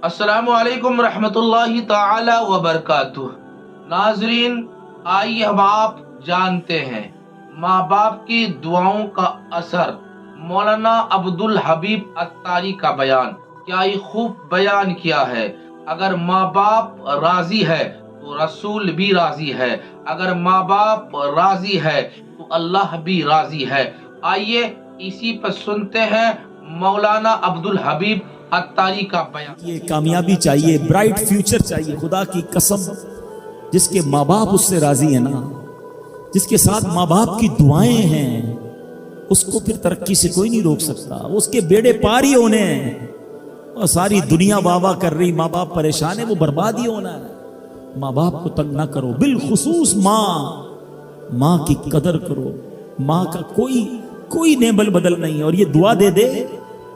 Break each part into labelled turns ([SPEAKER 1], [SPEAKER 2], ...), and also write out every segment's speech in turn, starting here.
[SPEAKER 1] السلام علیکم रहमतुल्लाहि ताला व बरकातुह। नाजरीन, आइए हम आप जानते हैं माँ बाप की दुआओं का असर। मौलाना अब्दुल हबीब अत्तारी का बयान क्या ही खूब बयान किया है। अगर माँ बाप राजी है तो रसूल भी राजी है, अगर माँ बाप राजी है तो अल्लाह भी राजी है। आइए इसी पर सुनते हैं मौलाना अब्दुल हबीब अत्तारी का बयान।
[SPEAKER 2] ये कामयाबी चाहिए, ब्राइट फ्यूचर चाहिए, खुदा की कसम। जिसके माँ बाप उससे राजी है ना, जिसके साथ माँ बाप की दुआएं हैं, उसको फिर तरक्की से कोई नहीं रोक सकता। उसके बेड़े पार ही होने हैं। और सारी दुनिया वाह वाह कर रही, माँ बाप परेशान है, वो बर्बाद ही होना है। माँ बाप को तंग ना करो, बिलखुसूस माँ की कदर करो। माँ का कोई नेबल बदल नहीं। और ये दुआ दे दे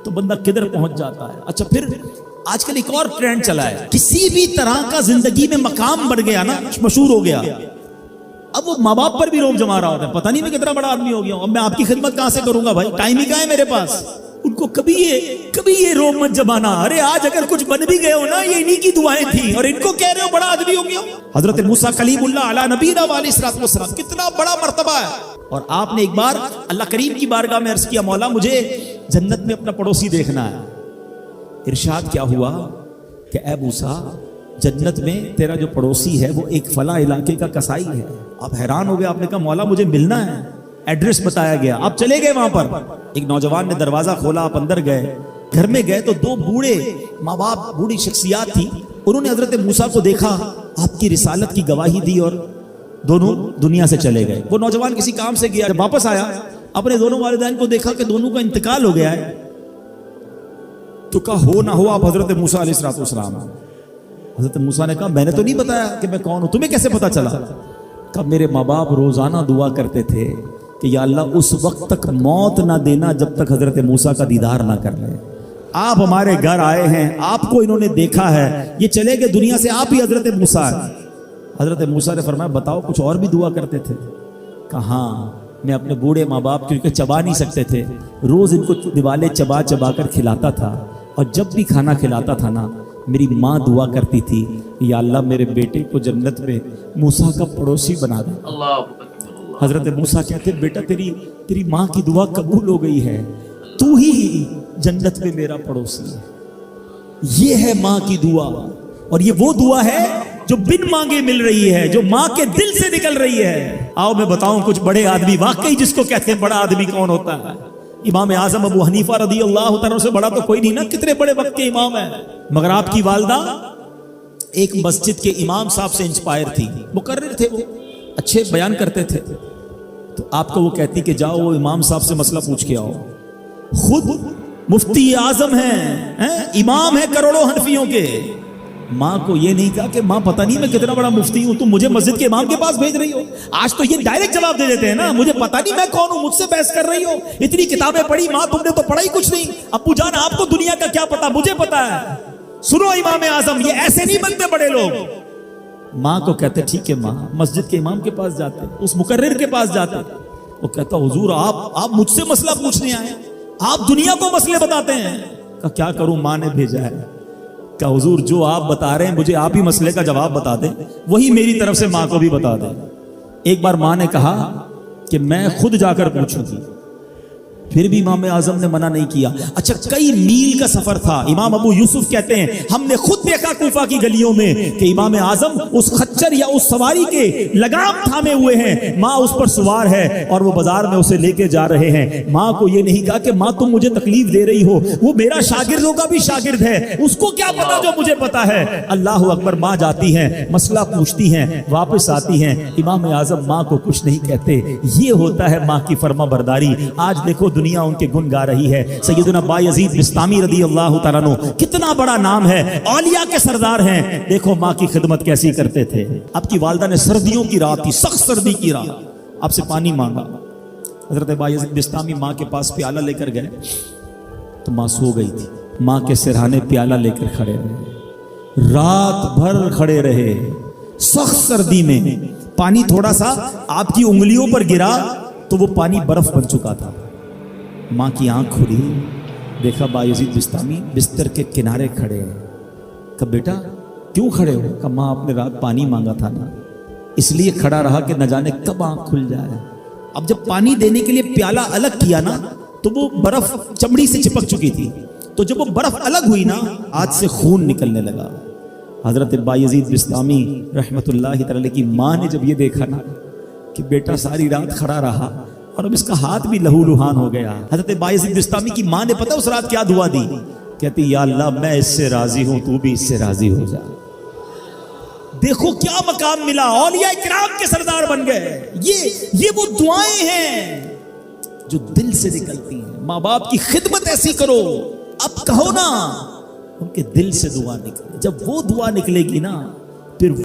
[SPEAKER 2] तो बंदा किधर पहुंच जाता है। अच्छा, फिर आजकल एक और ट्रेंड चला है, किसी भी तरह का जिंदगी में मकाम बढ़ गया ना, मशहूर हो गया, अब वो माँ बाप पर भी रोब जमा रहा होता है। पता नहीं मैं कितना बड़ा आदमी हो गया हूं, अब मैं आपकी खिदमत कहां से करूंगा भाई, टाइम ही कहां है मेरे पास। उनको कभी ये रोब मत जमाना। अरे आज अगर कुछ बन भी गए हो ना, ये इन्हीं की दुआएं थी, और इनको कह रहे हो बड़ा आदमी हो गया। हजरत मूसा कलीमुल्लाह अला नबीना व अलैहिस्सलातु वस्सलाम, कितना बड़ा मर्तबा है। और आपने एक बार अल्लाह करीम की बारगाह में अर्ज किया, मौला मुझे जन्नत में अपना पड़ोसी देखना है। इरशाद क्या हुआ कि ऐ मूसा, जन्नत में तेरा जो पड़ोसी है वो एक फला इलाके का कसाई है। आप हैरान हो गए, आपने कहा मौला मुझे मिलना है। एड्रेस बताया गया, आप चले गए वहां पर। एक नौजवान ने दरवाजा खोला, आप अंदर गए। घर में गए तो दो बूढ़े माँ बाप, बूढ़ी शख्सियात थी। उन्होंने हजरत मूसा को देखा, आपकी रिसालत की गवाही दी और दोनों दुनिया से चले गए। वो नौजवान किसी काम से गया, जब वापस आया अपने दोनों वालिदैन को देखा कि दोनों का इंतकाल हो गया है। तो कहा हो ना हो आप हजरत मूसा अलैहिस्सलाम। हजरत मूसा ने कहा मैंने तो नहीं बताया कि मैं कौन हूं, तुम्हें कैसे पता चला? कहा मेरे माँ बाप रोजाना दुआ करते थे कि या अल्लाह उस वक्त तक मौत ना देना जब तक हजरत मूसा का दीदार ना कर ले। आप हमारे घर आए हैं, आपको इन्होंने देखा है, ये चले गए दुनिया से, आप ही हजरत मूसा है। हजरत मूसा ने फरमाया बताओ कुछ और भी दुआ करते थे? कहा मैं अपने बूढ़े माँ बाप, क्योंकि चबा नहीं सकते थे, रोज इनको दिवाले चबा चबा कर खिलाता था। और जब भी खाना खिलाता था ना, मेरी माँ दुआ करती थी या अल्लाह मेरे बेटे को जन्नत में मूसा का पड़ोसी बना दे। हजरत मूसा कहते बेटा तेरी माँ की दुआ कबूल हो गई है, तू ही जन्नत में मेरा पड़ोसी है। ये है माँ की दुआ, और ये वो दुआ है जो बिन मांगे मिल रही है, जो माँ के दिल से निकल रही है। आओ मैं बताऊं कुछ बड़े आदमी, वाकई जिसको कहते हैं बड़ा आदमी कौन होता है। इमाम आजम अबू हनीफा रदी अल्लाह तआला से बड़ा तो कोई नहीं ना, कितने बड़े वक्त के इमाम है। मगर आपकी वालदा एक मस्जिद के इमाम साहब से इंस्पायर थी, मुकर्रिर थे, वो अच्छे बयान करते थे। तो आपको वो कहती कि जाओ वो इमाम साहब से मसला पूछ के आओ। खुद मुफ्ती आजम है, इमाम है करोड़ों हनफियों के। माँ को ये नहीं कहा कि माँ पता नहीं मैं कितना बड़ा मुफ्ती हूं, तुम मुझे मस्जिद के इमाम के पास भेज रही हो। आज तो ये डायरेक्ट जवाब दे देते हैं ना, मुझे पता नहीं मैं कौन हूं, मुझसे बहस कर रही हो। इतनी किताबें पढ़ी माँ, तुमने तो पढ़ा ही कुछ नहीं। अब्बू जान आपको दुनिया का क्या पता, मुझे पता है। सुनो इमाम आजम, ये ऐसे नहीं बनते बड़े लोग। माँ को कहते ठीक है माँ, मस्जिद के इमाम के पास जाते, उस मुकर्रिर के पास जाते। वो कहता हुजूर आप मुझसे मसला पूछने आए, आप दुनिया को मसले बताते हैं। का क्या करूं, माँ ने भेजा है। क्या हुजूर जो आप बता रहे हैं मुझे आप ही मसले का जवाब बता दें, वही मेरी तरफ से माँ को भी बता दें। एक बार माँ ने कहा कि मैं खुद जाकर पूछूंगी, फिर भी इमाम आजम ने मना नहीं किया। अच्छा, कई मील का सफर था। इमाम अबू यूसुफ कहते हैं हमने खुद देखा कूफा की गलियों में कि इमाम आजम उस खच्चर या उस सवारी के लगाम थामे हुए हैं, माँ उस पर सवार है और वो बाजार में उसे लेके जा रहे हैं। माँ को ये नहीं कहा कि माँ तुम मुझे तकलीफ दे रही हो, वो मेरा शागिर्दों का भी शागिर्द है, उसको क्या पता जो मुझे पता है। अल्लाह अकबर। माँ जाती हैं, मसला पूछती हैं, वापस आती हैं। इमाम आजम माँ को कुछ नहीं कहते। ये होता है माँ की फर्मा बरदारी। आज देखो दुनिया उनके गुण गा रही है। सैयदना बायजीद बिस्तामी रदी अल्लाह तआला अन्हु, कितना बड़ा नाम है, औलिया के सरदार हैं। देखो माँ की खिदमत कैसी करते थे। आपकी वालदा ने सर्दियों की रात थी, सख्त सर्दी की रात, आपसे पानी मांगा। हजरत बायजीद बिस्तामी माँ के पास प्याला लेकर गए तो माँ सो गई थी। माँ के सिरहाने प्याला लेकर खड़े रहे, रात भर खड़े रहे सख्त सर्दी में। पानी थोड़ा सा आपकी उंगलियों पर गिरा तो वो पानी बर्फ बन चुका था। माँ की आंख खुली, देखा बायजीद बिस्तामी बिस्तर के किनारे खड़े हैं, کہ بیٹا کیوں کھڑے ہو؟ کہ ماں آپ نے رات پانی مانگا تھا نا، اس لیے کھڑا رہا کہ نہ جانے کب آنکھ کھل جائے۔ اب جب پانی دینے کے لیے پیالہ الگ کیا نا تو وہ برف چمڑی سے چپک چکی تھی، تو جب وہ برف الگ ہوئی نا ہاتھ سے خون نکلنے لگا۔ حضرت بایزید بسطامی رحمت اللہ تعالی کی ماں نے جب یہ دیکھا نا کہ بیٹا ساری رات کھڑا رہا اور اب اس کا ہاتھ بھی لہو لہان ہو گیا، حضرت بایزید بسطامی کی ماں نے پتہ اس رات کیا دعا دی؟ کہتی یا اللہ میں اس سے راضی ہوں، تو بھی اس سے راضی ہو جا۔ دیکھو کیا مقام ملا، اولیاء کرام کے سردار بن گئے۔ یہ وہ دعائیں ہیں جو دل سے نکلتی ہیں۔ ماں باپ کی خدمت ایسی کرو، اب کہو نا ان کے دل سے دعا نکلے، جب وہ دعا نکلے گی نا پھر